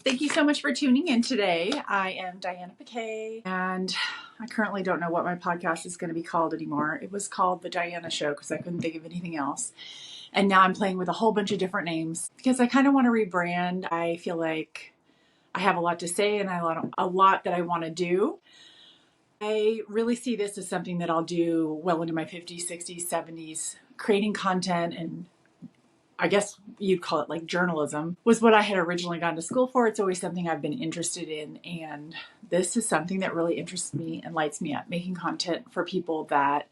Thank you so much for tuning in today. I am Diana Paquet, and I currently don't know what my podcast is going to be called anymore. It was called The Diana Show because I couldn't think of anything else. And now I'm playing with a whole bunch of different names because I kind of want to rebrand. I feel like I have a lot to say and a lot that I want to do. I really see this as something that I'll do well into my 50s, 60s, 70s, creating content, and I guess you'd call it like journalism, was what I had originally gone to school for. It's always something I've been interested in. And this is something that really interests me and lights me up, making content for people that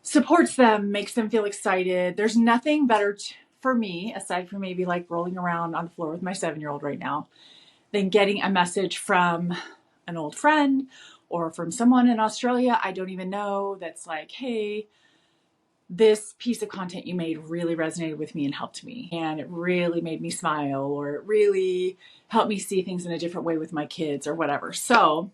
supports them, makes them feel excited. There's nothing better for me, aside from maybe like rolling around on the floor with my 7-year-old right now, than getting a message from an old friend or from someone in Australia I don't even know that's like, hey, this piece of content you made really resonated with me and helped me. And it really made me smile, or it really helped me see things in a different way with my kids or whatever. So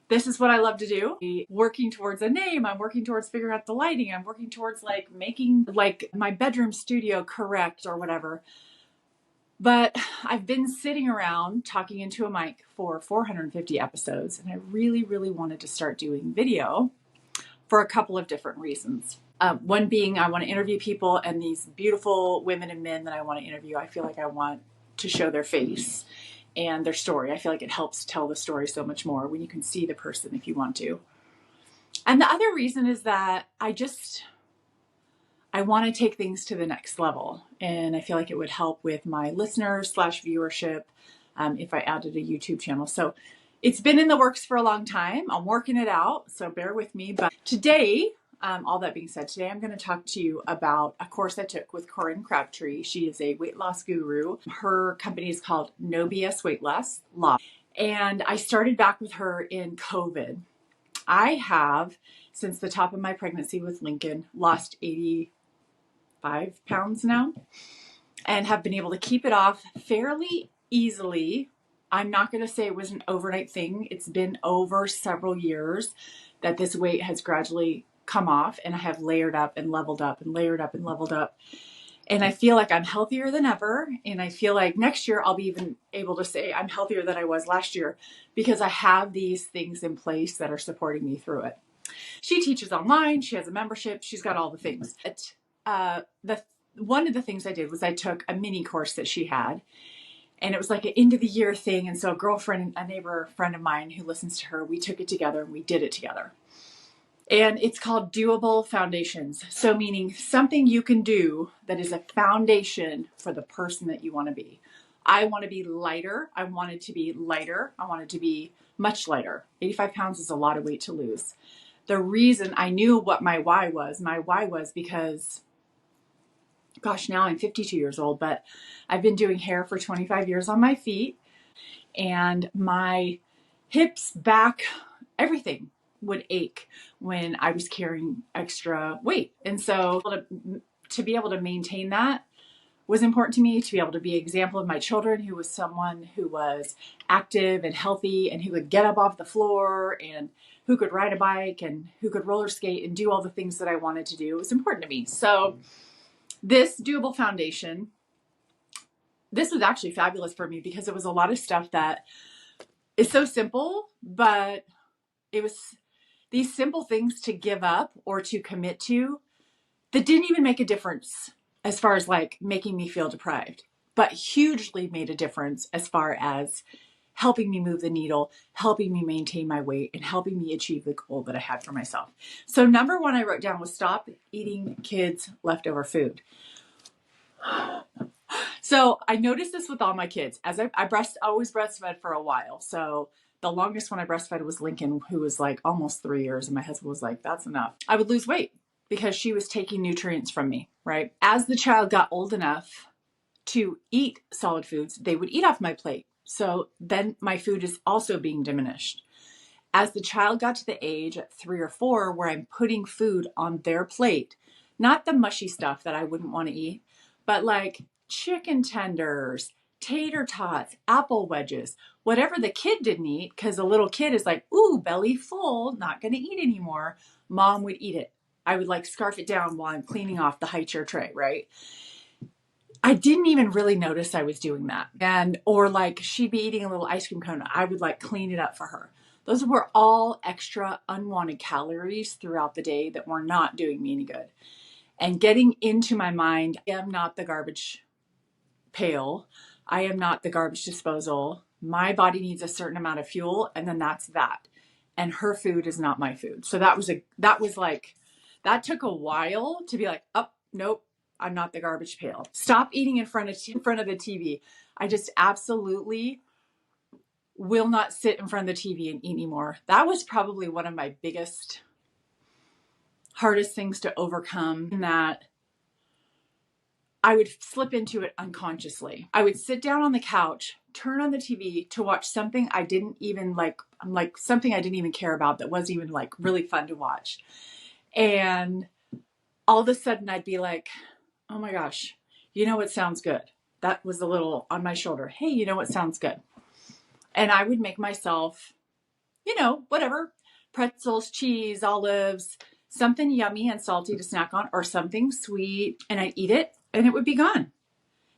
this is what I love to do. Working towards a name. I'm working towards figuring out the lighting. I'm working towards like making like my bedroom studio correct or whatever. But I've been sitting around talking into a mic for 450 episodes, and I really, really wanted to start doing video for a couple of different reasons. One being I want to interview people, and these beautiful women and men that I want to interview, I feel like I want to show their face and their story. I feel like it helps tell the story so much more when you can see the person if you want to. And the other reason is that I want to take things to the next level. And I feel like it would help with my listeners / viewership if I added a YouTube channel. So it's been in the works for a long time. I'm working it out, so bear with me. But today, all that being said, today I'm going to talk to you about a course I took with Corinne Crabtree. She is a weight loss guru. Her company is called No BS Weight Loss. And I started back with her in COVID. I have, since the top of my pregnancy with Lincoln, lost 85 pounds now and have been able to keep it off fairly easily. I'm not going to say it was an overnight thing. It's been over several years that this weight has gradually come off, and I have layered up and leveled up and layered up and leveled up. And I feel like I'm healthier than ever. And I feel like next year I'll be even able to say I'm healthier than I was last year because I have these things in place that are supporting me through it. She teaches online. She has a membership. She's got all the things. One of the things I did was I took a mini course that she had, and it was like an end of the year thing. And so a neighbor friend of mine who listens to her, we took it together and we did it together. And it's called Doable Foundations. So meaning something you can do that is a foundation for the person that you want to be. I want to be lighter. I wanted to be lighter. I wanted to be much lighter. 85 pounds is a lot of weight to lose. The reason I knew what my why was because, gosh, now I'm 52 years old, but I've been doing hair for 25 years on my feet, and my hips, back, everything would ache when I was carrying extra weight. And so to be able to maintain that was important to me, to be able to be an example of my children, who was someone who was active and healthy and who could get up off the floor and who could ride a bike and who could roller skate and do all the things that I wanted to do. It was important to me. So this Doable Foundation, this was actually fabulous for me because it was a lot of stuff that is so simple, but it was these simple things to give up or to commit to that didn't even make a difference as far as like making me feel deprived, but hugely made a difference as far as helping me move the needle, helping me maintain my weight, and helping me achieve the goal that I had for myself. So number one I wrote down was stop eating kids' leftover food. So I noticed this with all my kids. As I always breastfed for a while. So the longest one I breastfed was Lincoln, who was like almost 3 years. And my husband was like, that's enough. I would lose weight because she was taking nutrients from me, right? As the child got old enough to eat solid foods, they would eat off my plate. So then my food is also being diminished. As the child got to the age at 3 or 4 where I'm putting food on their plate, not the mushy stuff that I wouldn't want to eat, but like chicken tenders, tater tots, apple wedges, whatever the kid didn't eat, because a little kid is like, ooh, belly full, not going to eat anymore. Mom would eat it. I would like scarf it down while I'm cleaning off the high chair tray, right? I didn't even really notice I was doing that. And, or like she'd be eating a little ice cream cone. I would like clean it up for her. Those were all extra unwanted calories throughout the day that were not doing me any good. And getting into my mind, I am not the garbage pail. I am not the garbage disposal. My body needs a certain amount of fuel, and then that's that. And her food is not my food. So that took a while to be like, oh, nope, I'm not the garbage pail. Stop eating in front of the TV. I just absolutely will not sit in front of the TV and eat anymore. That was probably one of my biggest, hardest things to overcome, in that I would slip into it unconsciously. I would sit down on the couch, turn on the TV to watch something I didn't even like something I didn't even care about, that wasn't even like really fun to watch. And all of a sudden I'd be like, oh my gosh, you know what sounds good? That was a little on my shoulder. Hey, you know what sounds good? And I would make myself, whatever, pretzels, cheese, olives, something yummy and salty to snack on, or something sweet. And I'd eat it and it would be gone.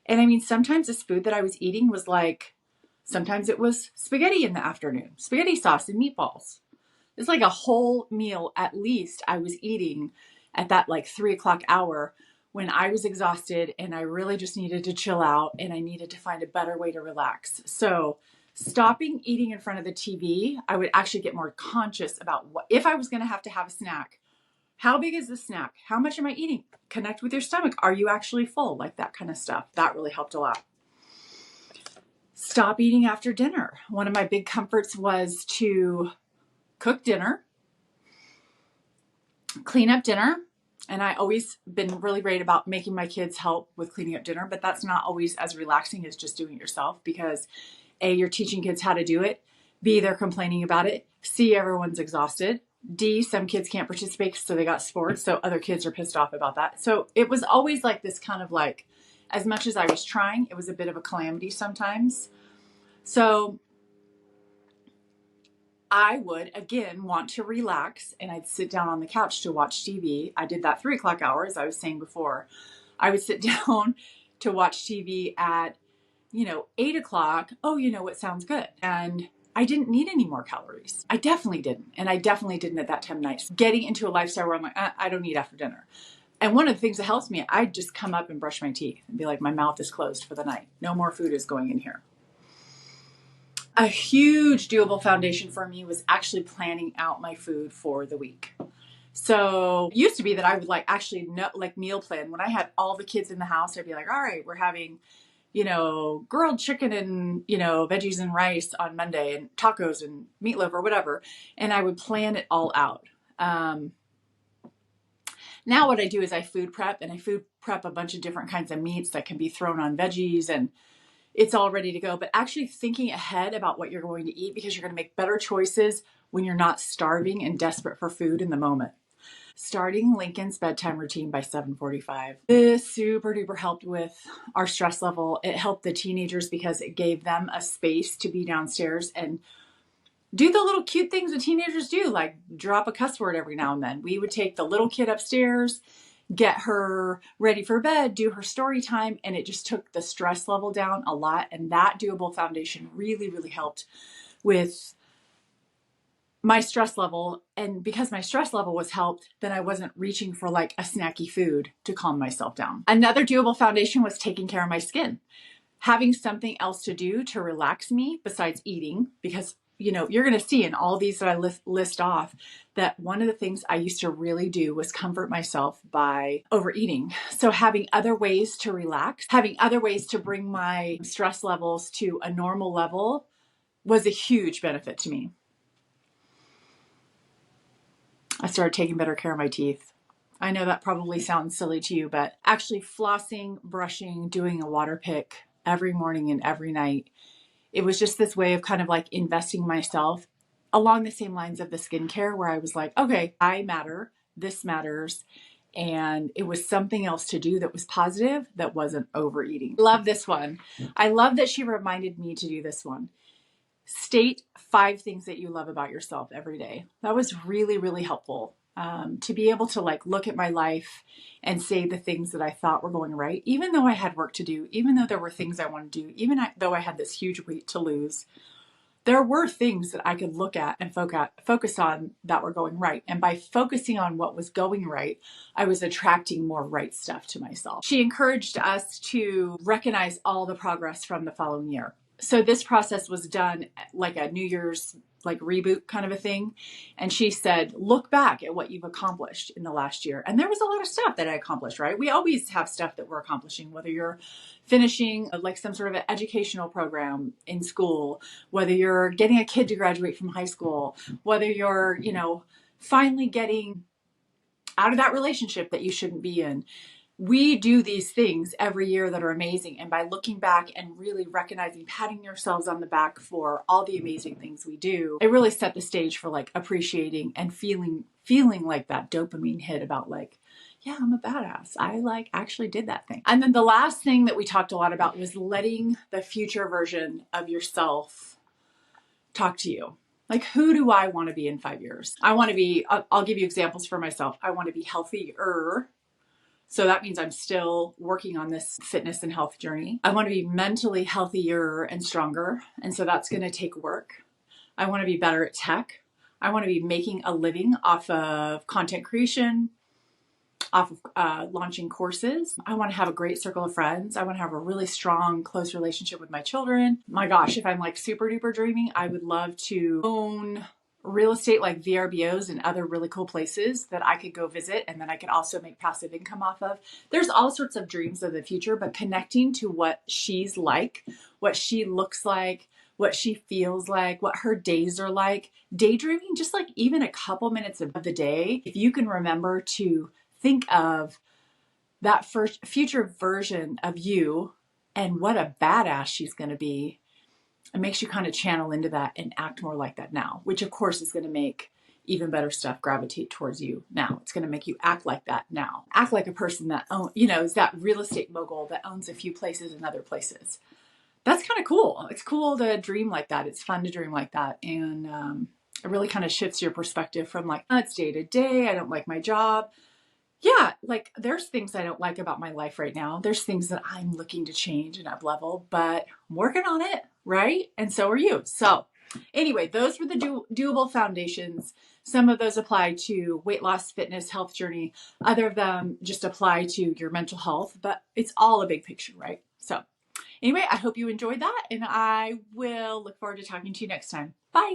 And I mean, sometimes this food that I was eating was like, sometimes it was spaghetti in the afternoon, spaghetti sauce and meatballs. It's like a whole meal at least I was eating at that like 3 o'clock hour, when I was exhausted and I really just needed to chill out and I needed to find a better way to relax. So stopping eating in front of the TV, I would actually get more conscious about what, if I was going to have a snack, how big is the snack? How much am I eating? Connect with your stomach. Are you actually full? Like that kind of stuff. That really helped a lot. Stop eating after dinner. One of my big comforts was to cook dinner, clean up dinner. And I always been really great about making my kids help with cleaning up dinner, but that's not always as relaxing as just doing it yourself, because A, you're teaching kids how to do it. B, they're complaining about it. C, everyone's exhausted. D, some kids can't participate so they got sports, so other kids are pissed off about that. So it was always like this kind of like, as much as I was trying, it was a bit of a calamity sometimes. So I would, again, want to relax, and I'd sit down on the couch to watch TV. I did that 3 o'clock hour, as I was saying before. I would sit down to watch TV at, 8 o'clock. Oh, you know what sounds good. And I didn't need any more calories. I definitely didn't. And I definitely didn't at that time of night. Getting into a lifestyle where I'm like, I don't eat after dinner. And one of the things that helps me, I just come up and brush my teeth and be like, my mouth is closed for the night. No more food is going in here. A huge doable foundation for me was actually planning out my food for the week. So it used to be that I would meal plan. When I had all the kids in the house, I'd be like, all right, we're having, grilled chicken and, veggies and rice on Monday, and tacos and meatloaf or whatever. And I would plan it all out. Now what I do is I food prep a bunch of different kinds of meats that can be thrown on veggies, and it's all ready to go. But actually thinking ahead about what you're going to eat, because you're going to make better choices when you're not starving and desperate for food in the moment. Starting Lincoln's bedtime routine by 7:45. This super duper helped with our stress level. It helped the teenagers because it gave them a space to be downstairs and do the little cute things that teenagers do, like drop a cuss word every now and then. We would take the little kid upstairs, get her ready for bed, do her story time, and it just took the stress level down a lot. And that doable foundation really, really helped with my stress level. And because my stress level was helped, then I wasn't reaching for like a snacky food to calm myself down. Another doable foundation was taking care of my skin. Having something else to do to relax me besides eating, because you're going to see in all these that I list off that one of the things I used to really do was comfort myself by overeating. So having other ways to relax, having other ways to bring my stress levels to a normal level was a huge benefit to me. I started taking better care of my teeth. I know that probably sounds silly to you, but actually flossing, brushing, doing a water pick every morning and every night, it was just this way of kind of like investing myself along the same lines of the skincare, where I was like, okay, I matter, this matters. And it was something else to do that was positive, that wasn't overeating. Love this one. I love that she reminded me to do this one. State 5 things that you love about yourself every day. That was really, really helpful. to be able to like look at my life and say the things that I thought were going right, even though I had work to do, even though there were things I wanted to do, though I had this huge weight to lose, there were things that I could look at and focus on that were going right. And by focusing on what was going right, I was attracting more right stuff to myself. She encouraged us to recognize all the progress from the following year. So this process was done like a New Year's like reboot kind of a thing. And she said, look back at what you've accomplished in the last year. And there was a lot of stuff that I accomplished, right? We always have stuff that we're accomplishing, whether you're finishing like some sort of an educational program in school, whether you're getting a kid to graduate from high school, whether you're, finally getting out of that relationship that you shouldn't be in. We do these things every year that are amazing. And by looking back and really recognizing, patting yourselves on the back for all the amazing things we do, it really set the stage for like appreciating and feeling like that dopamine hit about like, yeah, I'm a badass. I like actually did that thing. And then the last thing that we talked a lot about was letting the future version of yourself talk to you. Like, who do I want to be in 5 years? I want to be, I'll give you examples for myself. I want to be healthier. So that means I'm still working on this fitness and health journey. I want to be mentally healthier and stronger. And so that's going to take work. I want to be better at tech. I want to be making a living off of content creation, off of launching courses. I want to have a great circle of friends. I want to have a really strong, close relationship with my children. My gosh, if I'm like super duper dreaming, I would love to own real estate like VRBOs and other really cool places that I could go visit and then I could also make passive income off of. There's all sorts of dreams of the future, but connecting to what she's like, what she looks like, what she feels like, what her days are like, daydreaming, just like even a couple minutes of the day, if you can remember to think of that first future version of you and what a badass she's going to be, it makes you kind of channel into that and act more like that now, which of course is going to make even better stuff gravitate towards you now. It's going to make you act like that now. Act like a person that is that real estate mogul that owns a few places in other places. That's kind of cool. It's cool to dream like that. It's fun to dream like that. And it really kind of shifts your perspective from like, oh, it's day to day. I don't like my job. Yeah, like there's things I don't like about my life right now. There's things that I'm looking to change and up level, but I'm working on it, right? And so are you. So anyway, those were the doable foundations. Some of those apply to weight loss, fitness, health journey. Other of them just apply to your mental health, but it's all a big picture, right? So anyway, I hope you enjoyed that and I will look forward to talking to you next time. Bye.